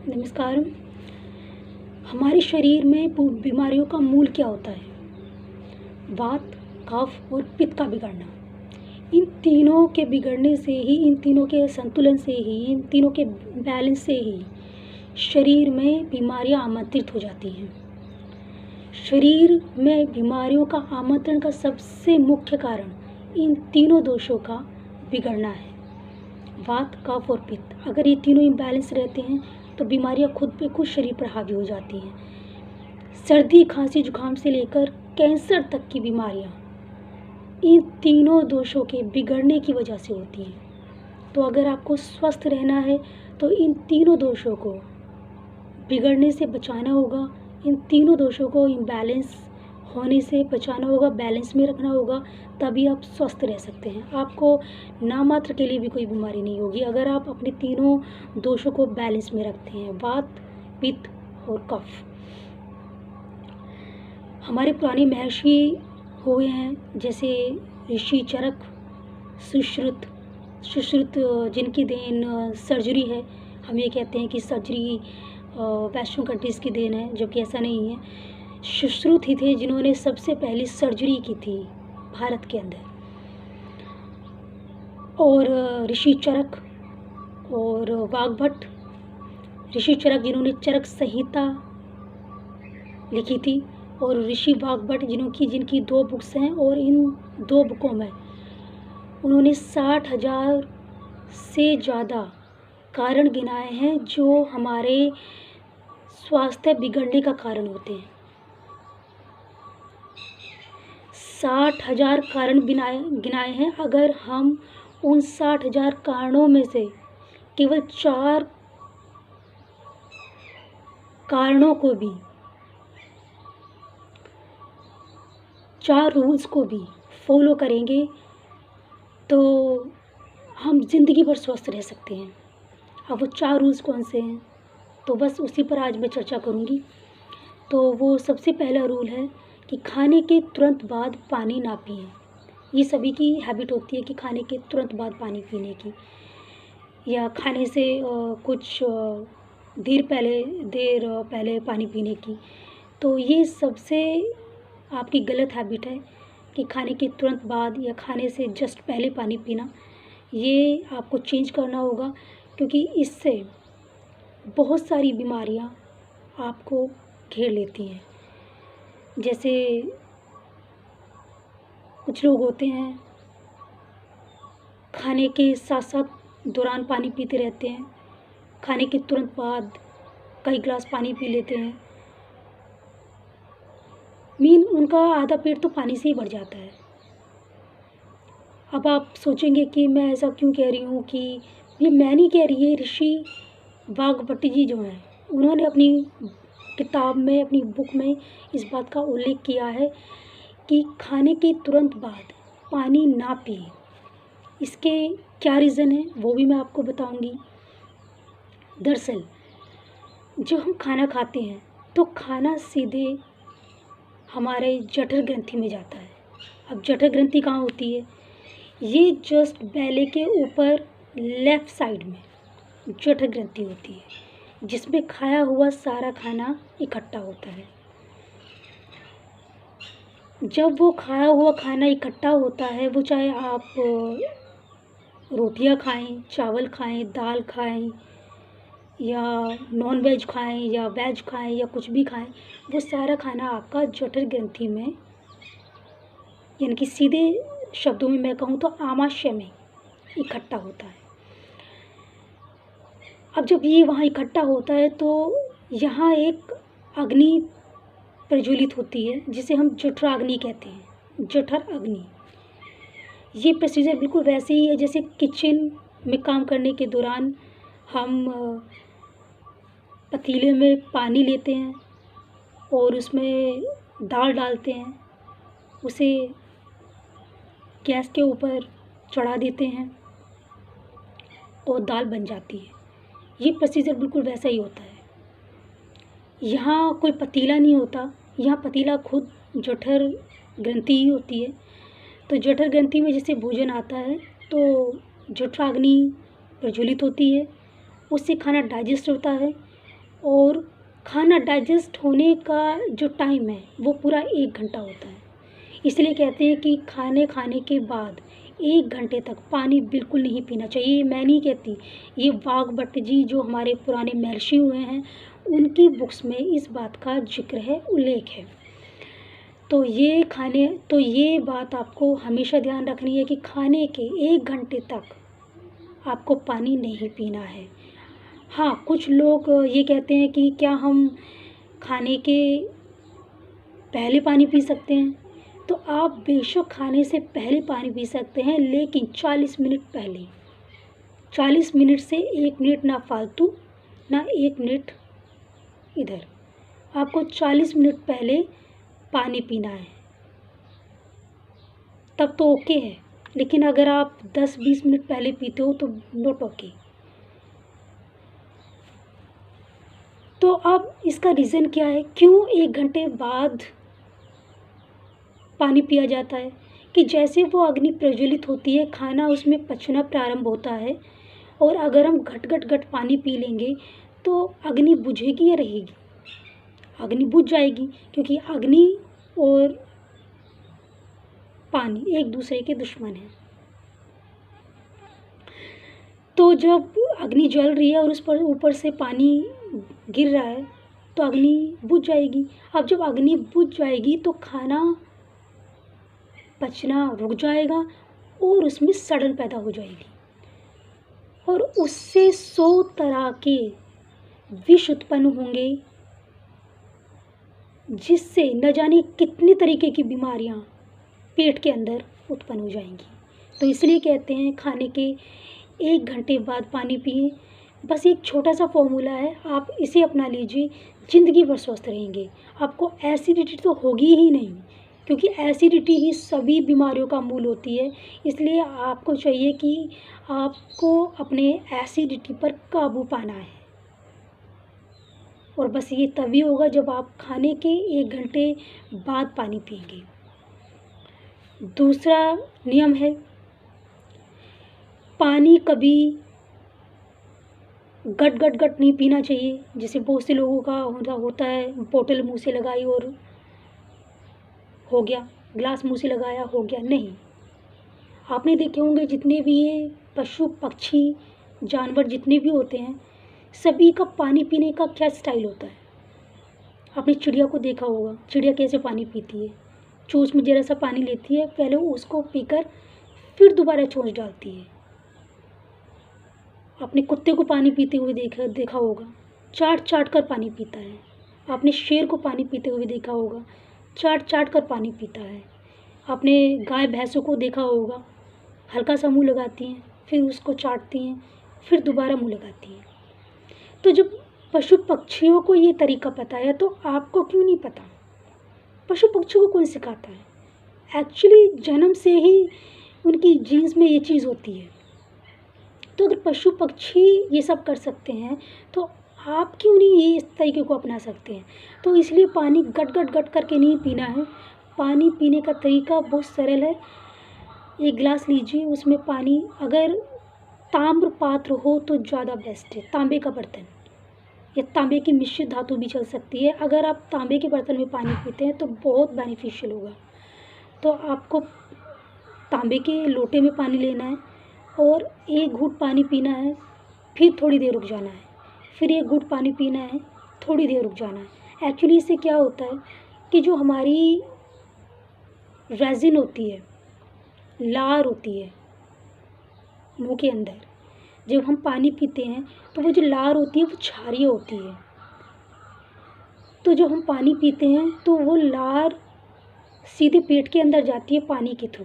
नमस्कार। हमारे शरीर में बीमारियों का मूल क्या होता है? वात, कफ और पित्त का बिगड़ना। इन तीनों के बिगड़ने से ही, इन तीनों के संतुलन से ही, इन तीनों के बैलेंस से ही शरीर में बीमारियां आमंत्रित हो जाती हैं। शरीर में बीमारियों का आमंत्रण का सबसे मुख्य कारण इन तीनों दोषों का बिगड़ना है। वात, कफ और पित्त, अगर ये तीनों इम्बैलेंस रहते हैं तो बीमारियां खुद पे खुद शरीर पर हावी हो जाती हैं। सर्दी, खांसी, जुकाम से लेकर कैंसर तक की बीमारियां इन तीनों दोषों के बिगड़ने की वजह से होती हैं। तो अगर आपको स्वस्थ रहना है तो इन तीनों दोषों को बिगड़ने से बचाना होगा, इन तीनों दोषों को इम्बैलेंस होने से बचाना होगा, बैलेंस में रखना होगा, तभी आप स्वस्थ रह सकते हैं। आपको नामात्र के लिए भी कोई बीमारी नहीं होगी अगर आप अपने तीनों दोषों को बैलेंस में रखते हैं, वात, पित्त और कफ। हमारे पुराने महर्षि हुए हैं जैसे ऋषि चरक, सुश्रुत जिनकी देन सर्जरी है। हम ये कहते हैं कि सर्जरी वेस्टर्न कंट्रीज़ की देन है, जबकि ऐसा नहीं है। सुश्रुत ही थे जिन्होंने सबसे पहली सर्जरी की थी भारत के अंदर। और ऋषि चरक और वाग्भट, ऋषि चरक जिन्होंने चरक संहिता लिखी थी और ऋषि वाग्भट जिनकी 2 बुक्स हैं, और इन 2 बुकों में उन्होंने 60,000 से ज़्यादा कारण गिनाए हैं जो हमारे स्वास्थ्य बिगड़ने का कारण होते हैं। 60,000 कारण गिनाए हैं। अगर हम उन 60,000 कारणों में से केवल 4 कारणों को भी, 4 रूल्स को भी फॉलो करेंगे तो हम ज़िंदगी भर स्वस्थ रह सकते हैं। अब वो 4 रूल्स कौन से हैं तो बस उसी पर आज मैं चर्चा करूँगी। तो वो सबसे पहला रूल है कि खाने के तुरंत बाद पानी ना पिएं। ये सभी की हैबिट होती है कि खाने के तुरंत बाद पानी पीने की, या खाने से कुछ देर पहले पानी पीने की। तो ये सबसे आपकी गलत हैबिट है कि खाने के तुरंत बाद या खाने से जस्ट पहले पानी पीना। ये आपको चेंज करना होगा, क्योंकि इससे बहुत सारी बीमारियां आपको घेर लेती हैं। जैसे कुछ लोग होते हैं खाने के साथ साथ दौरान पानी पीते रहते हैं, खाने के तुरंत बाद कई गिलास पानी पी लेते हैं। उनका आधा पेट तो पानी से ही भर जाता है। अब आप सोचेंगे कि मैं ऐसा क्यों कह रही हूँ, कि ये मैं नहीं कह रही है, ऋषि वाग्भट जी जो हैं उन्होंने अपनी किताब में, अपनी बुक में इस बात का उल्लेख किया है कि खाने के तुरंत बाद पानी ना पिए। इसके क्या रीज़न है वो भी मैं आपको बताऊंगी। दरअसल जब हम खाना खाते हैं तो खाना सीधे हमारे जठर ग्रंथि में जाता है। अब जठर ग्रंथि कहाँ होती है? ये जस्ट बैले के ऊपर लेफ़्ट साइड में जठर ग्रंथि होती है, जिसमें खाया हुआ सारा खाना इकट्ठा होता है। जब वो खाया हुआ खाना इकट्ठा होता है, वो चाहे आप रोटियां खाएं, चावल खाएं, दाल खाएं, या नॉन वेज खाएं, या वेज खाएं, या कुछ भी खाएं, वो सारा खाना आपका जठर ग्रंथि में, यानी कि सीधे शब्दों में मैं कहूँ तो आमाशय में इकट्ठा होता है। अब जब ये वहाँ इकट्ठा होता है तो यहाँ एक अग्नि प्रज्वलित होती है जिसे हम जठराग्नि कहते हैं। जठर अग्नि, ये प्रोसीजर बिल्कुल वैसे ही है जैसे किचन में काम करने के दौरान हम पतीले में पानी लेते हैं और उसमें दाल डालते हैं, उसे गैस के ऊपर चढ़ा देते हैं और दाल बन जाती है। ये प्रोसीजर बिल्कुल वैसा ही होता है। यहाँ कोई पतीला नहीं होता, यहाँ पतीला खुद जठर ग्रंथि ही होती है। तो जठर ग्रंथि में जैसे भोजन आता है तो जठराग्नि प्रज्वलित होती है, उससे खाना डाइजेस्ट होता है और खाना डाइजेस्ट होने का जो टाइम है वो पूरा 1 घंटा होता है। इसलिए कहते हैं कि खाने के बाद 1 घंटे तक पानी बिल्कुल नहीं पीना चाहिए। ये मैं नहीं कहती, ये वाघभट्ट जी जो हमारे पुराने महर्षि हुए हैं उनकी बुक्स में इस बात का जिक्र है, उल्लेख है। तो ये बात आपको हमेशा ध्यान रखनी है कि खाने के 1 घंटे तक आपको पानी नहीं पीना है। हाँ, कुछ लोग ये कहते हैं कि क्या हम खाने के पहले पानी पी सकते हैं? तो आप बेशक खाने से पहले पानी पी सकते हैं, लेकिन 40 मिनट पहले। 40 मिनट से 1 मिनट ना फालतू, ना 1 मिनट इधर। आपको 40 मिनट पहले पानी पीना है, तब तो ओके है। लेकिन अगर आप 10-20 मिनट पहले पीते हो तो नॉट ओके। तो अब इसका रीज़न क्या है, क्यों 1 घंटे बाद पानी पिया जाता है? कि जैसे वो अग्नि प्रज्वलित होती है, खाना उसमें पचना प्रारंभ होता है, और अगर हम घट पानी पी लेंगे तो अग्नि बुझेगी या रहेगी? अग्नि बुझ जाएगी, क्योंकि अग्नि और पानी एक दूसरे के दुश्मन हैं। तो जब अग्नि जल रही है और उस पर ऊपर से पानी गिर रहा है तो अग्नि बुझ जाएगी। अब जब अग्नि बुझ जाएगी तो खाना पचना रुक जाएगा और उसमें सड़न पैदा हो जाएगी, और उससे 100 तरह के विष उत्पन्न होंगे, जिससे न जाने कितने तरीके की बीमारियां पेट के अंदर उत्पन्न हो जाएंगी। तो इसलिए कहते हैं खाने के 1 घंटे बाद पानी पिए। बस एक छोटा सा फॉर्मूला है, आप इसे अपना लीजिए, ज़िंदगी भर स्वस्थ रहेंगे। आपको एसिडिटी तो होगी ही नहीं, क्योंकि एसिडिटी ही सभी बीमारियों का मूल होती है। इसलिए आपको चाहिए कि आपको अपने एसिडिटी पर काबू पाना है, और बस ये तभी होगा जब आप खाने के 1 घंटे बाद पानी पिएंगे। दूसरा नियम है, पानी कभी गट नहीं पीना चाहिए। जैसे बहुत से लोगों का होता है, बोतल मुंह से लगाई और हो गया, ग्लास मुंह से लगाया हो गया। नहीं, आपने देखे होंगे जितने भी ये पशु पक्षी जानवर जितने भी होते हैं, सभी का पानी पीने का क्या स्टाइल होता है। आपने चिड़िया को देखा होगा, चिड़िया कैसे पानी पीती है। चोंच में ज़रा सा पानी लेती है, पहले उसको पीकर फिर दोबारा चोंच डालती है। आपने कुत्ते को पानी पीते हुए देखा होगा, चाट कर पानी पीता है। आपने शेर को पानी पीते हुए देखा होगा, चाट कर पानी पीता है। आपने गाय भैंसों को देखा होगा, हल्का सा मुँह लगाती हैं, फिर उसको चाटती हैं, फिर दोबारा मुँह लगाती हैं। तो जब पशु पक्षियों को ये तरीका पता है तो आपको क्यों नहीं पता? पशु पक्षियों को कौन सिखाता है? एक्चुअली जन्म से ही उनकी जीन्स में ये चीज़ होती है। तो अगर पशु पक्षी ये सब कर सकते हैं तो आप क्यों नहीं ये इस तरीके को अपना सकते हैं? तो इसलिए पानी गट करके नहीं पीना है। पानी पीने का तरीका बहुत सरल है। 1 गिलास लीजिए, उसमें पानी, अगर ताम्र पात्र हो तो ज़्यादा बेस्ट है, तांबे का बर्तन या तांबे की मिश्रित धातु भी चल सकती है। अगर आप तांबे के बर्तन में पानी पीते हैं तो बहुत बेनिफिशियल होगा। तो आपको तांबे के लोटे में पानी लेना है और 1 घूंट पानी पीना है, फिर थोड़ी देर रुक जाना है, फिर 1 घूंट पानी पीना है, थोड़ी देर रुक जाना है। एक्चुअली इससे क्या होता है कि जो हमारी रेजिन होती है, लार होती है मुंह के अंदर, जब हम पानी पीते हैं तो वो जो लार होती है वो क्षारीय होती है। तो जब हम पानी पीते हैं तो वो लार सीधे पेट के अंदर जाती है पानी के थ्रू।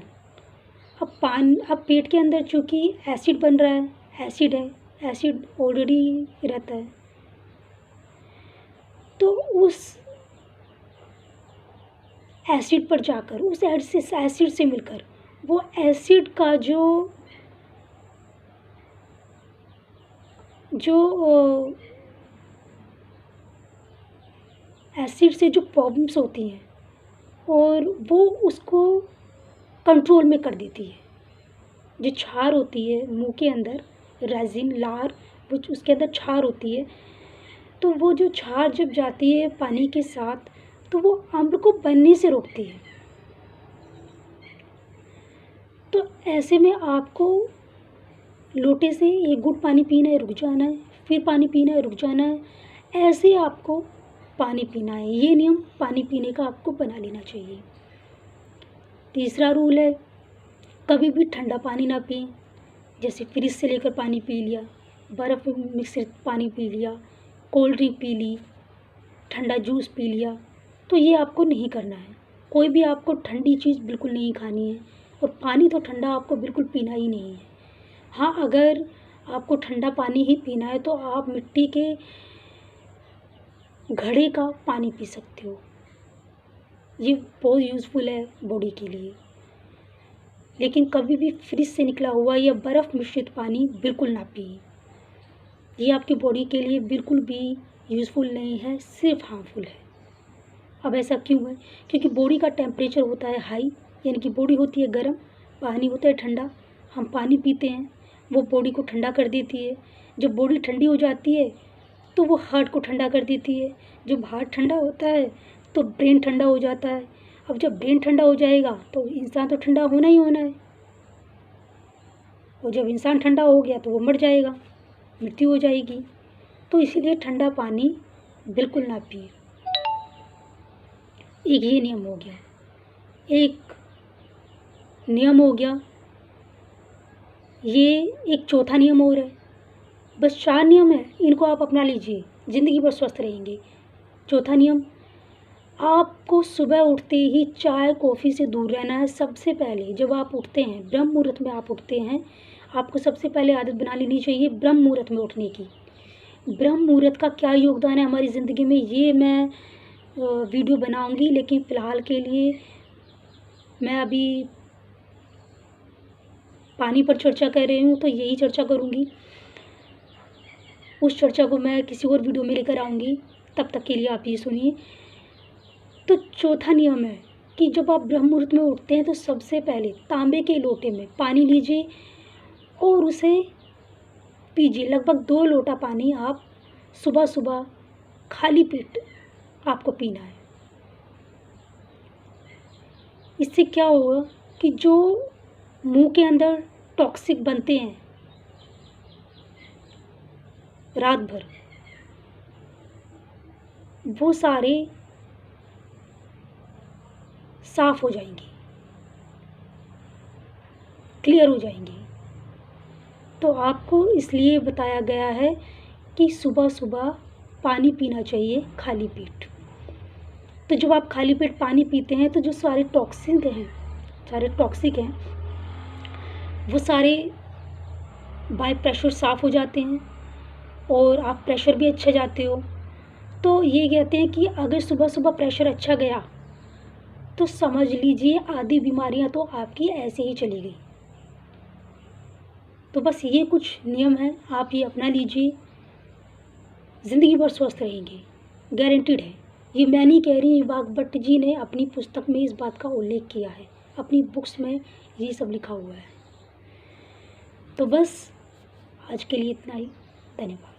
अब पेट के अंदर चूँकि एसिड बन रहा है, एसिड ऑलरेडी रहता है, तो उस एसिड पर जाकर, उस एसिड से मिलकर वो एसिड का जो एसिड से जो प्रॉब्लम्स होती हैं और वो उसको कंट्रोल में कर देती है। जो क्षार होती है मुंह के अंदर, रेजिन, लार, वो उसके अंदर क्षार होती है, तो वो जो छाछ जब जाती है पानी के साथ तो वो अम्ल को बनने से रोकती है। तो ऐसे में आपको लोटे से एक घूंट पानी पीना है, रुक जाना है, फिर पानी पीना है, रुक जाना है, ऐसे आपको पानी पीना है। ये नियम पानी पीने का आपको बना लेना चाहिए। तीसरा रूल है, कभी भी ठंडा पानी ना पिएं। जैसे फ्रिज से लेकर पानी पी लिया, बर्फ़ मिश्रित पानी पी लिया, कोल्ड ड्रिंक पी ली, ठंडा जूस पी लिया, तो ये आपको नहीं करना है। कोई भी आपको ठंडी चीज़ बिल्कुल नहीं खानी है और पानी तो ठंडा आपको बिल्कुल पीना ही नहीं है। हाँ, अगर आपको ठंडा पानी ही पीना है तो आप मिट्टी के घड़े का पानी पी सकते हो, ये बहुत यूज़फुल है बॉडी के लिए। लेकिन कभी भी फ्रिज से निकला हुआ या बर्फ़ मिश्रित पानी बिल्कुल ना पिए, ये आपकी बॉडी के लिए बिल्कुल भी यूज़फुल नहीं है, सिर्फ हार्मफुल है। अब ऐसा क्यों है? क्योंकि बॉडी का टेम्परेचर होता है हाई, यानी कि बॉडी होती है गर्म, पानी होता है ठंडा। हम पानी पीते हैं, वो बॉडी को ठंडा कर देती है। जब बॉडी ठंडी हो जाती है तो वो हार्ट को ठंडा कर देती है। जब हार्ट ठंडा होता है तो ब्रेन ठंडा हो जाता है। अब जब ब्रेन ठंडा हो जाएगा तो इंसान तो ठंडा होना ही होना है, और जब इंसान ठंडा हो गया तो वो मर जाएगा, मृत्यु हो जाएगी। तो इसीलिए ठंडा पानी बिल्कुल ना पिए। एक ये नियम हो गया। एक नियम हो गया, ये एक चौथा नियम और है। बस 4 नियम है, इनको आप अपना लीजिए, ज़िंदगी भर स्वस्थ रहेंगे। चौथा नियम, आपको सुबह उठते ही चाय कॉफ़ी से दूर रहना है। सबसे पहले जब आप उठते हैं, ब्रह्म मुहूर्त में आप उठते हैं, आपको सबसे पहले आदत बना लेनी चाहिए ब्रह्म मुहूर्त में उठने की। ब्रह्म मुहूर्त का क्या योगदान है हमारी ज़िंदगी में, ये मैं वीडियो बनाऊंगी, लेकिन फ़िलहाल के लिए मैं अभी पानी पर चर्चा कर रही हूँ तो यही चर्चा करूँगी। उस चर्चा को मैं किसी और वीडियो में लेकर आऊँगी, तब तक के लिए आप ये सुनिए। तो चौथा नियम है कि जब आप ब्रह्म मुहूर्त में उठते हैं तो सबसे पहले तांबे के लोटे में पानी लीजिए और उसे पीजिए। लगभग 2 लोटा पानी आप सुबह सुबह खाली पेट आपको पीना है। इससे क्या होगा कि जो मुंह के अंदर टॉक्सिक बनते हैं रात भर, वो सारे साफ हो जाएंगे, क्लियर हो जाएंगे। तो आपको इसलिए बताया गया है कि सुबह सुबह पानी पीना चाहिए खाली पेट। तो जब आप खाली पेट पानी पीते हैं तो जो सारे टॉक्सिक हैं वो सारे बाय प्रेशर साफ़ हो जाते हैं और आप प्रेशर भी अच्छा जाते हो। तो ये कहते हैं कि अगर सुबह सुबह प्रेशर अच्छा गया तो समझ लीजिए आधी बीमारियां तो आपकी ऐसे ही चली गई। तो बस ये कुछ नियम हैं, आप ये अपना लीजिए, ज़िंदगी भर स्वस्थ रहेंगे, गारंटीड है। ये मैं नहीं कह रही, वाघभट्ट जी ने अपनी पुस्तक में इस बात का उल्लेख किया है, अपनी बुक्स में ये सब लिखा हुआ है। तो बस आज के लिए इतना ही, धन्यवाद।